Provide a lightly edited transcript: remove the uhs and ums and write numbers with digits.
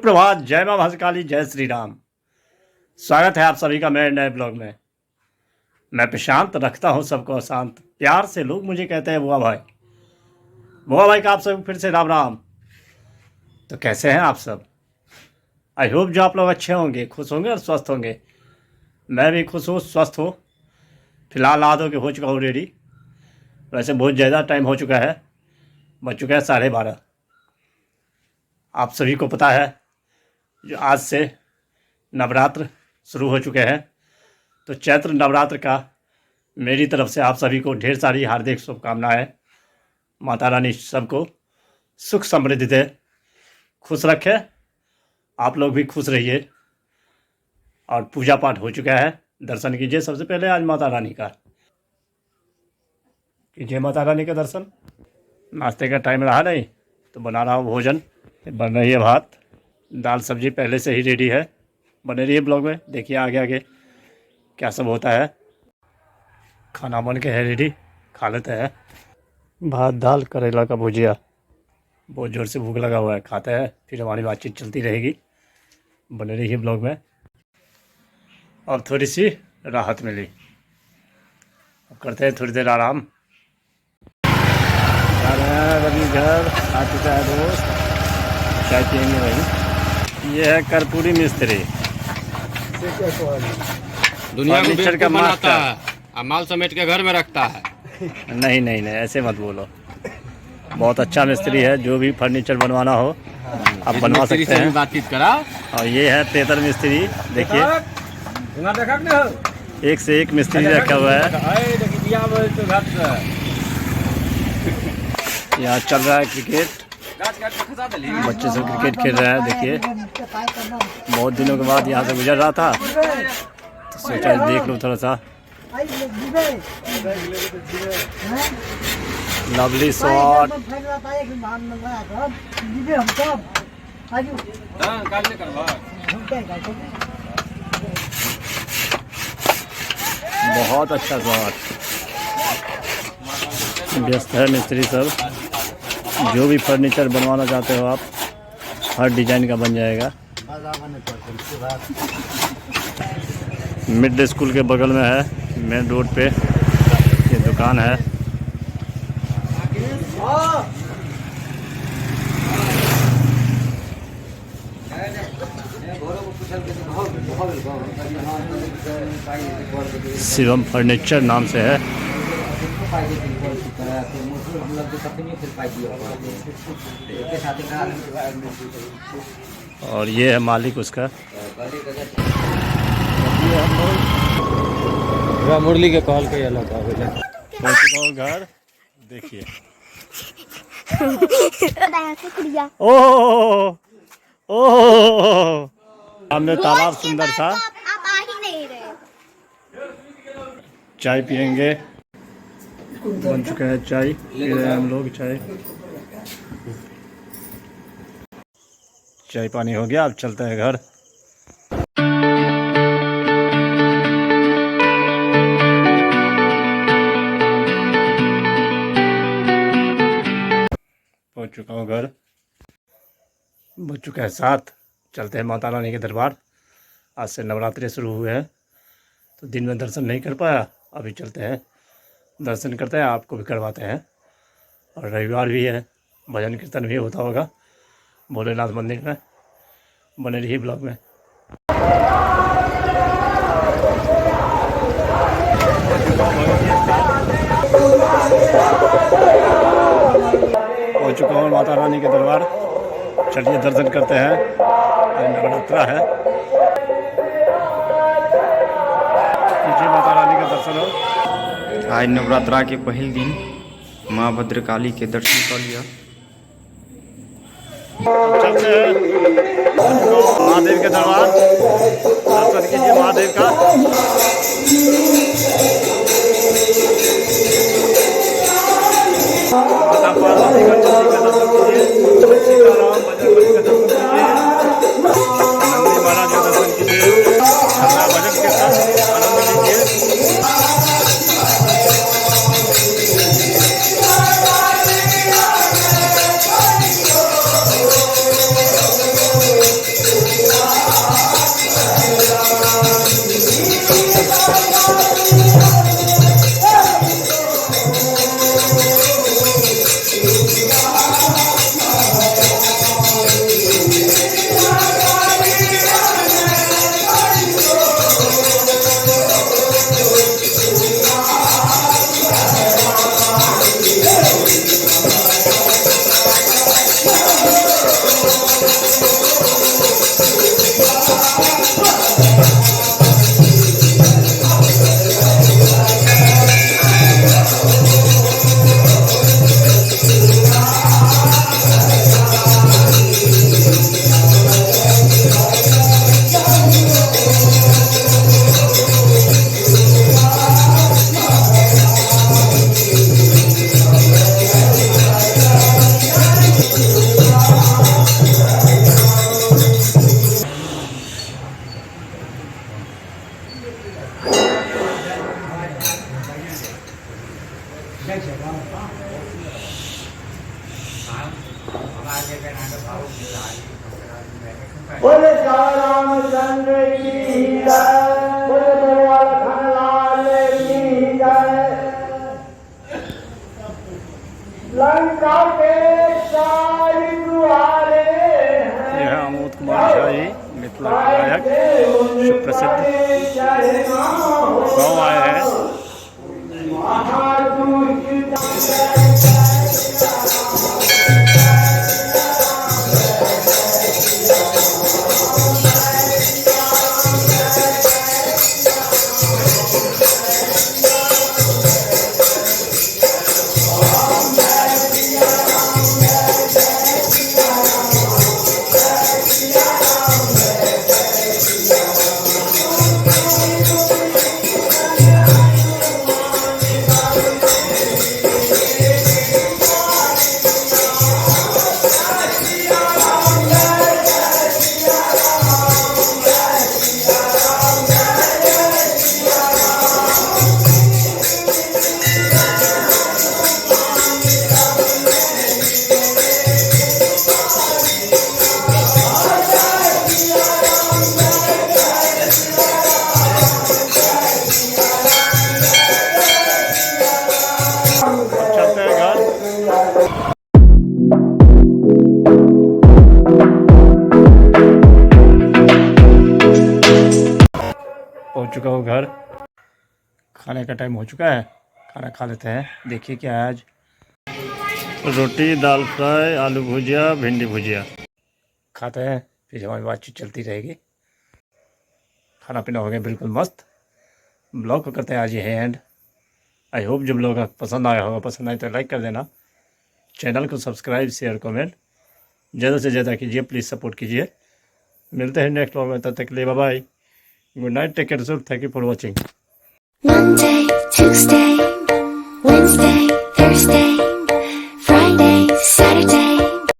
सुप्रभात, जय मां भद्रकाली, जय श्री राम। स्वागत है आप सभी का मेरे नए ब्लॉग में। मैं प्रशांत, रखता हूं सबको शांत। प्यार से लोग मुझे कहते हैं बुआ भाई। बुआ भाई का आप सब फिर से राम राम। तो कैसे हैं आप सब? आई होप जो आप लोग अच्छे होंगे, खुश होंगे और स्वस्थ होंगे। मैं भी खुश हूँ, स्वस्थ हूँ। फिलहाल आधो के हो चुका हूँ रेडी। वैसे बहुत ज़्यादा टाइम हो चुका है, बज चुका है 12:30। आप सभी को पता है जो आज से नवरात्र शुरू हो चुके हैं, तो चैत्र नवरात्र का मेरी तरफ से आप सभी को ढेर सारी हार्दिक शुभकामनाएं। माता रानी सबको सुख समृद्धि दे, खुश रखे। आप लोग भी खुश रहिए। और पूजा पाठ हो चुका है, दर्शन कीजिए। सबसे पहले आज माता रानी का कीजिए, माता रानी का दर्शन। नाश्ते का टाइम रहा नहीं तो बना रहा हूँ भोजन। बन रही है भात, दाल सब्जी पहले से ही रेडी है। बने रही है ब्लॉग में, देखिए आगे आगे क्या सब होता है। खाना बन के है रेडी, खा लेते हैं। भात दाल करेला का भुजिया। बहुत ज़ोर से भूख लगा हुआ है, खाते हैं फिर हमारी बातचीत चलती रहेगी। बने रही है ब्लॉग में। और थोड़ी सी राहत मिली, अब करते हैं थोड़ी देर आराम। जा रहे हैं रवि घर, आ चुका है दोस्त, चाय पियेंगे वही। ये है कर्पूरी मिस्त्री, दुनिया को फर्नीचर का बनाता है मास्टर। और माल समेट के घर में रखता है। नहीं नहीं नहीं, ऐसे मत बोलो। बहुत अच्छा मिस्त्री है, जो भी फर्नीचर बनवाना हो आप बनवा मिस्त्री सकते से भी हैं। बातचीत करा। और ये है तेतर मिस्त्री, देखिए एक से एक मिस्त्री रखा हुआ है। यहाँ चल रहा है क्रिकेट, बच्चे सब क्रिकेट खेल रहे हैं। देखिए बहुत दिनों के बाद यहाँ से गुजर रहा था तो सोचा देख लो थोड़ा सा। Lovely shot. बहुत अच्छा शॉट। व्यस्त है मिस्त्री सब। जो भी फर्नीचर बनवाना चाहते हो आप, हर डिजाइन का बन जाएगा। मिड स्कूल के बगल में है, मेन रोड पे ये दुकान है। शिवम फर्नीचर नाम से है। और ये है मालिक उसका। मुरली के कहल के घर देखिए। ओह सामने तालाब सुंदर सा। आप आ ही नहीं रहे। चाय पियेंगे, बन चुका है चाय, पी रहे हैं हम लोग चाय। चाय पानी हो गया, अब चलते हैं घर। पहुंच चुका हूँ घर, बज चुका है 7। चलते हैं माता रानी के दरबार। आज से नवरात्रि शुरू हुए हैं तो दिन में दर्शन नहीं कर पाया, अभी चलते हैं दर्शन करते हैं, आपको भी करवाते हैं। और रविवार भी है, भजन कीर्तन भी होता होगा भोलेनाथ मंदिर में। बने रहिए ब्लॉग में। पहुंच चुका हूँ माता रानी के दरबार। चलिए दर्शन करते हैं, नवरात्रा है। कीजिए माता रानी का दर्शन हो। आज नवरात्रा के पहले दिन माँ भद्रकाली के दर्शन कर लिया। चलते हैं महादेव के दरबार, दर्शन कीजिए महादेव का। माता पार्वती का चंडी का दर्शन कीजिए, सीताराम बजरंगबली का दर्शन कीजिए, नंदी महाराज का दर्शन कीजिए। अपना भजन के साथ आनंद लीजिए। यह आमोद कुमार झा जी मिथिला गायक सुप्रसिद्ध गाँव आए हैं। चलते हैं घर। पहुंच चुका हूँ घर। खाने का टाइम हो चुका है, खाना खा लेते हैं। देखिए क्या है आज। रोटी, दाल फ्राई, आलू भुजिया, भिंडी भुजिया खाते हैं, फिर हमारी बातचीत चलती रहेगी। खाना पीना हो गया बिल्कुल मस्त। ब्लॉग को करते हैं आज ये एंड। आई होप जब लोग पसंद आया होगा, पसंद आए तो लाइक कर देना, चैनल को सब्सक्राइब, शेयर, कमेंट ज़्यादा से ज़्यादा कीजिए, प्लीज़ सपोर्ट कीजिए। मिलते हैं नेक्स्ट व्लॉग में, तब तक के लिए bye bye, good night, take care, thank you for watching. Monday, Tuesday, Wednesday, Thursday.